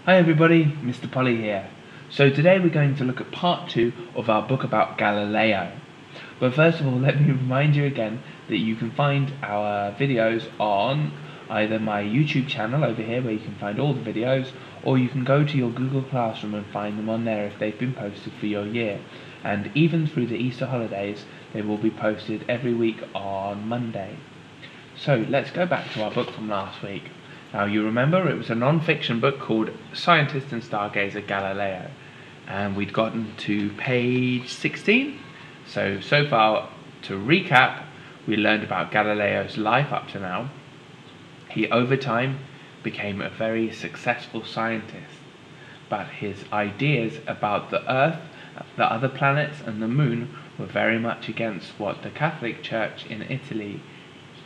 Hi everybody, Mr. Polley here. So today we're going to look at part 2 of our book about Galileo. But first of all, let me remind you again that you can find our videos on either my YouTube channel over here where you can find all the videos, or you can go to your Google Classroom and find them on there if they've been posted for your year. And even through the Easter holidays, they will be posted every week on Monday. So let's go back to our book from last week. Now you remember it was a non-fiction book called Scientist and Stargazer Galileo, and we'd gotten to page 16. So far, to recap, we learned about Galileo's life up to now. He over time became a very successful scientist, but his ideas about the Earth, the other planets and the Moon were very much against what the Catholic Church in Italy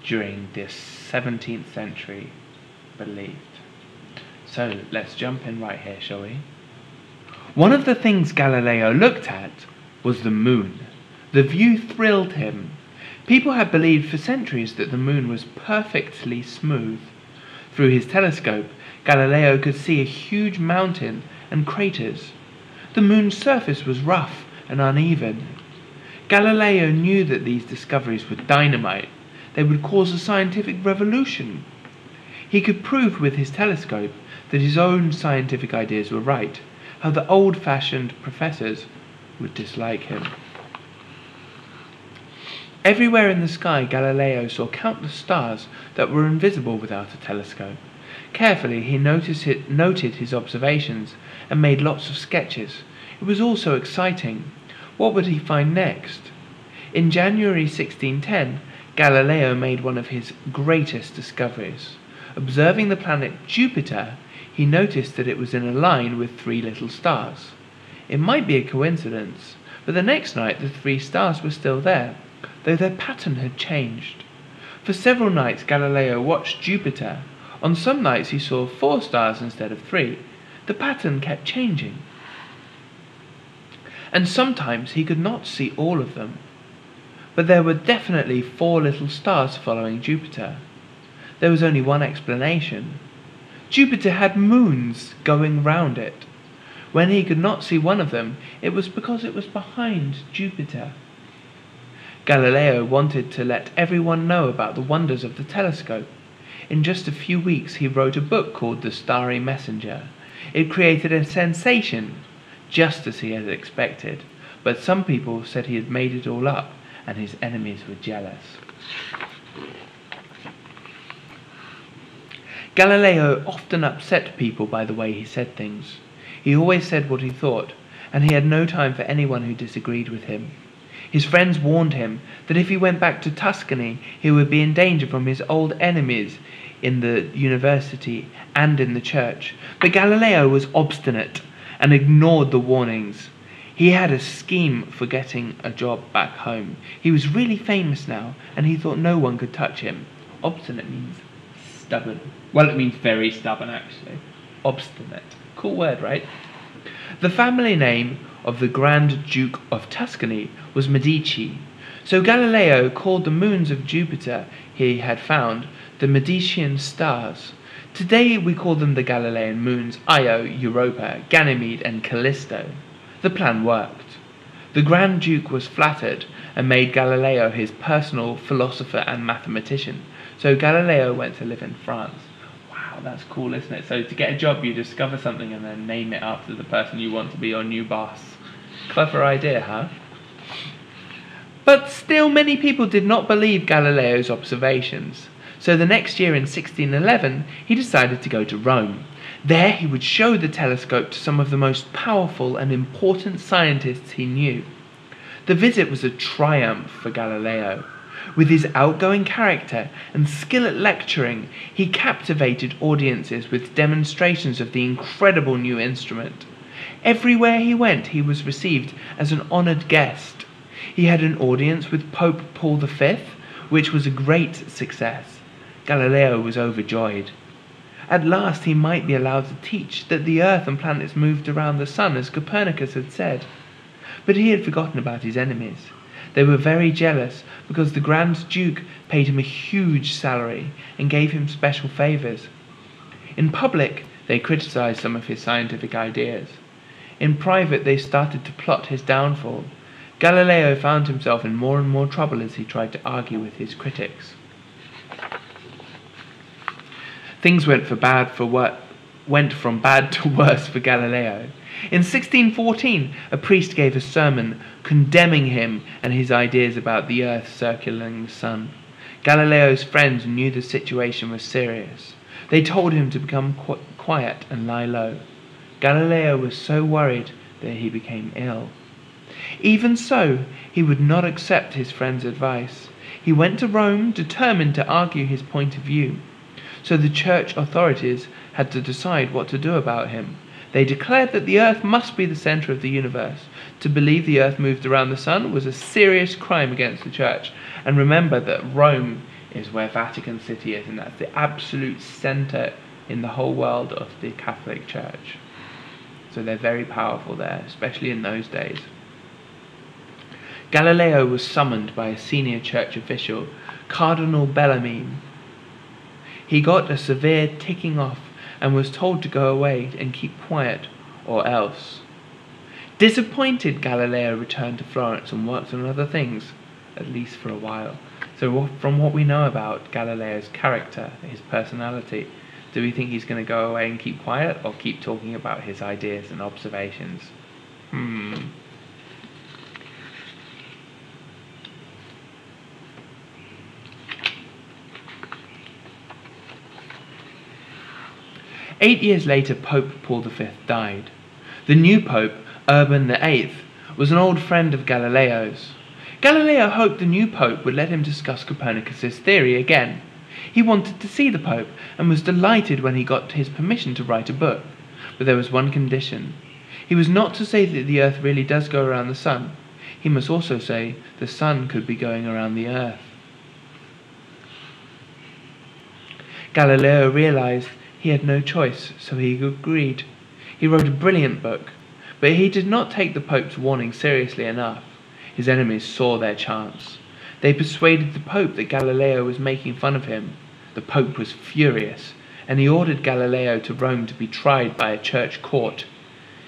during this 17th century believed. So let's jump in right here, shall we? One of the things Galileo looked at was the moon. The view thrilled him. People had believed for centuries that the moon was perfectly smooth. Through his telescope, Galileo could see a huge mountain and craters. The moon's surface was rough and uneven. Galileo knew that these discoveries were dynamite. They would cause a scientific revolution. He could prove with his telescope that his own scientific ideas were right, how the old-fashioned professors would dislike him. Everywhere in the sky, Galileo saw countless stars that were invisible without a telescope. Carefully, he noted his observations and made lots of sketches. It was all so exciting. What would he find next? In January 1610, Galileo made one of his greatest discoveries. Observing the planet Jupiter, he noticed that it was in a line with 3 little stars. It might be a coincidence, but the next night the 3 stars were still there, though their pattern had changed. For several nights Galileo watched Jupiter. On some nights he saw 4 stars instead of 3. The pattern kept changing. And sometimes he could not see all of them. But there were definitely 4 little stars following Jupiter. There was only one explanation. Jupiter had moons going round it. When he could not see one of them, it was because it was behind Jupiter. Galileo wanted to let everyone know about the wonders of the telescope. In just a few weeks he wrote a book called The Starry Messenger. It created a sensation, just as he had expected, but some people said he had made it all up, and his enemies were jealous. Galileo often upset people by the way he said things. He always said what he thought, and he had no time for anyone who disagreed with him. His friends warned him that if he went back to Tuscany, he would be in danger from his old enemies in the university and in the church. But Galileo was obstinate and ignored the warnings. He had a scheme for getting a job back home. He was really famous now, and he thought no one could touch him. Obstinate means stubborn. Well, it means very stubborn, actually. Obstinate. Cool word, right? The family name of the Grand Duke of Tuscany was Medici. So Galileo called the moons of Jupiter he had found the Medicean stars. Today we call them the Galilean moons Io, Europa, Ganymede and Callisto. The plan worked. The Grand Duke was flattered and made Galileo his personal philosopher and mathematician. So Galileo went to live in France. Wow, that's cool, isn't it? So to get a job, you discover something and then name it after the person you want to be your new boss. Clever idea, huh? But still many people did not believe Galileo's observations. So the next year in 1611, he decided to go to Rome. There he would show the telescope to some of the most powerful and important scientists he knew. The visit was a triumph for Galileo. With his outgoing character and skill at lecturing, he captivated audiences with demonstrations of the incredible new instrument. Everywhere he went, he was received as an honoured guest. He had an audience with Pope Paul V, which was a great success. Galileo was overjoyed. At last he might be allowed to teach that the Earth and planets moved around the sun as Copernicus had said. But he had forgotten about his enemies. They were very jealous because the Grand Duke paid him a huge salary and gave him special favours. In public, They criticized some of his scientific ideas. In private, they started to plot his downfall. Galileo found himself in more and more trouble as he tried to argue with his critics. Things went from bad to worse for Galileo. In 1614, a priest gave a sermon condemning him and his ideas about the earth circling the sun. Galileo's friends knew the situation was serious. They told him to become quiet and lie low. Galileo was so worried that he became ill. Even so, he would not accept his friend's advice. He went to Rome determined to argue his point of view. So the church authorities had to decide what to do about him. They declared that the earth must be the center of the universe. To believe the earth moved around the sun was a serious crime against the church. And remember that Rome is where Vatican City is, and that's the absolute center in the whole world of the Catholic Church. So they're very powerful there, especially in those days. Galileo was summoned by a senior church official, Cardinal Bellarmine. He got a severe ticking off and was told to go away and keep quiet, or else. Disappointed, Galileo returned to Florence and worked on other things, at least for a while. So from what we know about Galileo's character, his personality, do we think he's going to go away and keep quiet, or keep talking about his ideas and observations? 8 years later, Pope Paul V died. The new Pope, Urban VIII, was an old friend of Galileo's. Galileo hoped the new Pope would let him discuss Copernicus's theory again. He wanted to see the Pope and was delighted when he got his permission to write a book. But there was one condition. He was not to say that the earth really does go around the sun. He must also say the sun could be going around the earth. Galileo realized he had no choice, so he agreed. He wrote a brilliant book, but he did not take the Pope's warning seriously enough. His enemies saw their chance. They persuaded the Pope that Galileo was making fun of him. The Pope was furious, and he ordered Galileo to Rome to be tried by a church court.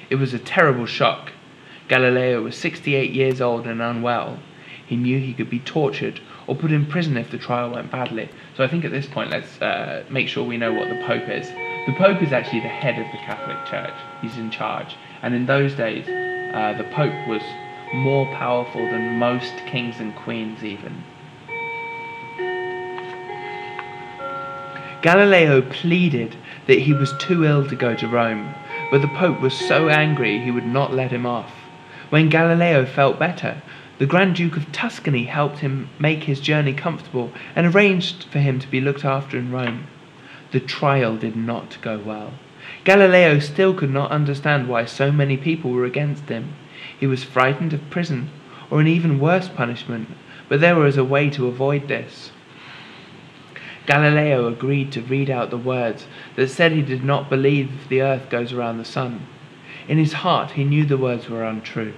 It was a terrible shock. Galileo was 68 years old and unwell. He knew he could be tortured or put in prison if the trial went badly. So I think at this point let's make sure we know what the Pope is. The Pope is actually the head of the Catholic Church. He's in charge. And in those days, the Pope was more powerful than most kings and queens even. Galileo pleaded that he was too ill to go to Rome, but the Pope was so angry he would not let him off. When Galileo felt better, the Grand Duke of Tuscany helped him make his journey comfortable and arranged for him to be looked after in Rome. The trial did not go well. Galileo still could not understand why so many people were against him. He was frightened of prison, or an even worse punishment, but there was a way to avoid this. Galileo agreed to read out the words that said he did not believe the earth goes around the sun. In his heart he knew the words were untrue.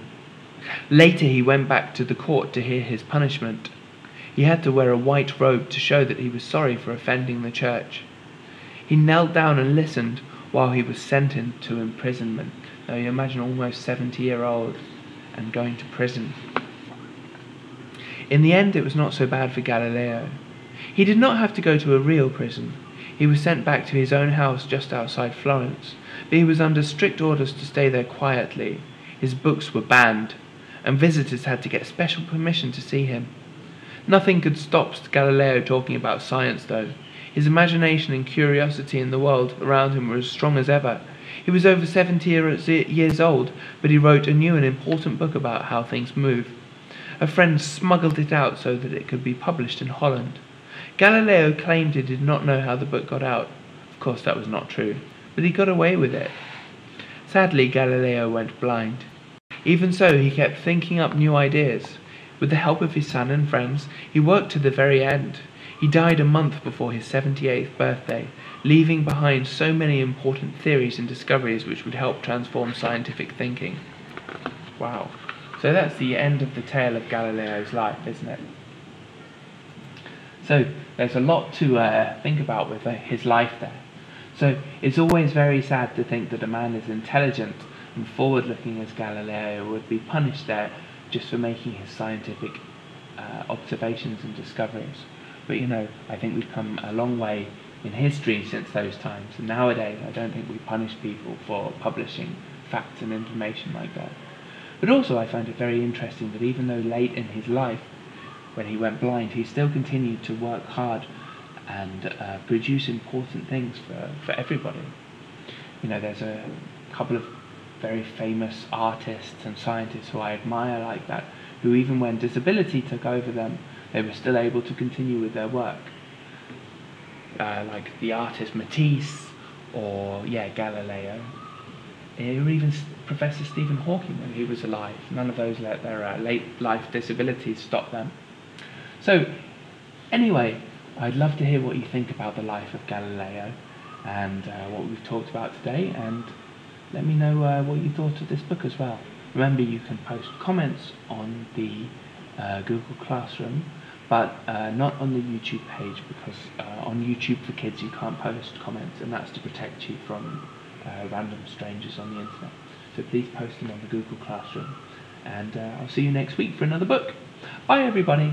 Later he went back to the court to hear his punishment. He had to wear a white robe to show that he was sorry for offending the church. He knelt down and listened while he was sentenced to imprisonment. Now you imagine almost 70-year-old and going to prison. In the end it was not so bad for Galileo. He did not have to go to a real prison. He was sent back to his own house just outside Florence, but he was under strict orders to stay there quietly. His books were banned, and visitors had to get special permission to see him. Nothing could stop Galileo talking about science, though. His imagination and curiosity in the world around him were as strong as ever. He was over 70 years old, but he wrote a new and important book about how things move. A friend smuggled it out so that it could be published in Holland. Galileo claimed he did not know how the book got out. Of course, that was not true, but he got away with it. Sadly, Galileo went blind. Even so, he kept thinking up new ideas. With the help of his son and friends, he worked to the very end. He died a month before his 78th birthday, leaving behind so many important theories and discoveries which would help transform scientific thinking. Wow. So that's the end of the tale of Galileo's life, isn't it? So there's a lot to think about with his life there. So it's always very sad to think that a man as intelligent and forward-looking as Galileo would be punished there just for making his scientific observations and discoveries. But I think we've come a long way in history since those times, and nowadays I don't think we punish people for publishing facts and information like that. But also I find it very interesting that even though late in his life, when he went blind, he still continued to work hard and produce important things for everybody. There's a couple of very famous artists and scientists who I admire like that, who even when disability took over them, they were still able to continue with their work. Like the artist Matisse, or Galileo, or even Professor Stephen Hawking when he was alive. None of those let their late life disabilities stop them. So anyway, I'd love to hear what you think about the life of Galileo and what we've talked about today, and let me know what you thought of this book as well. Remember, you can post comments on the Google Classroom, but not on the YouTube page, because on YouTube for Kids you can't post comments, and that's to protect you from random strangers on the internet. So please post them on the Google Classroom, and I'll see you next week for another book. Bye everybody.